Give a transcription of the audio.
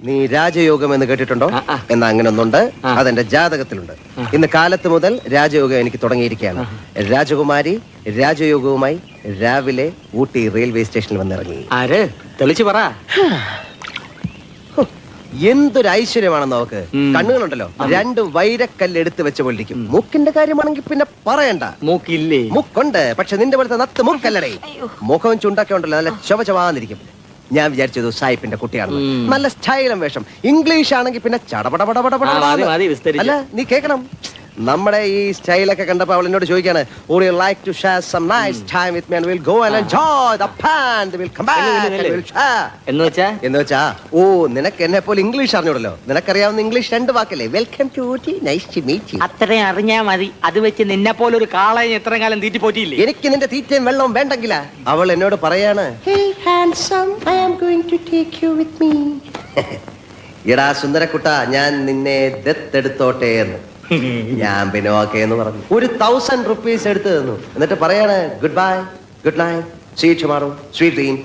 നീ രാജയോഗം എന്ന് കേട്ടിട്ടുണ്ടോ? എന്നാ അങ്ങനെ ഒന്നുണ്ട്, അതെന്റെ ജാതകത്തിലുണ്ട്. ഇന്ന് കാലത്ത് മുതൽ രാജയോഗം എനിക്ക് തുടങ്ങിയിരിക്കുകയാണ്. രാജകുമാരി രാജയോഗവുമായി രാവിലെ ഊട്ടി റെയിൽവേ സ്റ്റേഷനിൽ വന്നിറങ്ങി. ആര്? തെളിച്ചു പറ. എന്തൊരു ഐശ്വര്യമാണെന്ന് നോക്ക്. കണ്ണുകളുണ്ടല്ലോ, രണ്ട് വൈരക്കല്ല് എടുത്ത് വെച്ച പോലിരിക്കും. മൂക്കിന്റെ കാര്യമാണെങ്കിൽ പിന്നെ പറയണ്ട. മൂക്കില്ലേ? മൂക്കുണ്ട്, പക്ഷെ നിന്റെ പോലത്തെ നത്ത് മൂക്കല്ലടേ. മുഖവും ചുണ്ടൊക്കെ ഉണ്ടല്ലോ, നല്ല ചൊവചവാന്നിരിക്കും. ഞാൻ വിചാരിച്ചത് സായിപ്പിന്റെ കുട്ടിയാണ്. നല്ല സ്റ്റൈലും വേഷം. ഇംഗ്ലീഷ് ആണെങ്കിൽ പിന്നെ ചടപടപടപടപട. അല്ല, നീ കേക്കണം, നമ്മുടെ ഈ സ്റ്റൈലൊക്കെ കണ്ടപ്പോ അവൾ എന്നോട് ചോദിക്കാണ്, would you like to share some nice time with me and we'll go and enjoy the pan, we'll come back and we'll share. എന്ന് വെച്ചാ ഓ, നിനക്ക് എന്നെ പോലെ ഇംഗ്ലീഷ് അറിഞ്ഞൂടല്ലോ. നിനക്കറിയാവുന്ന ഇംഗ്ലീഷ് രണ്ട് വാക്കല്ലേ, welcome to Ooty, nice to meet you. അത്രയും അറിഞ്ഞാ മതി. അത് വെച്ച് നിന്നെ പോലെ ഒരു കാളയെ എത്ര കാലം തീറ്റി പോറ്റിയില്ലേ? എനിക്ക് നിന്റെ തീറ്റയും വെള്ളവും വേണ്ടെങ്കിലാ. അവൾ എന്നോട് പറയാണ്, hey handsome, I am going to take you with me. എടാ സുന്ദരക്കുട്ട, ഞാൻ നിന്നെ ദത്തെടുത്തോട്ടെ എന്ന്. ഞാൻ പിന്നെ ഓക്കെ എന്ന് പറഞ്ഞു. 1000 rupees എടുത്തു തന്നു. എന്നിട്ട് പറയാണ്, good bye, good night, see you tomorrow, sweet dream.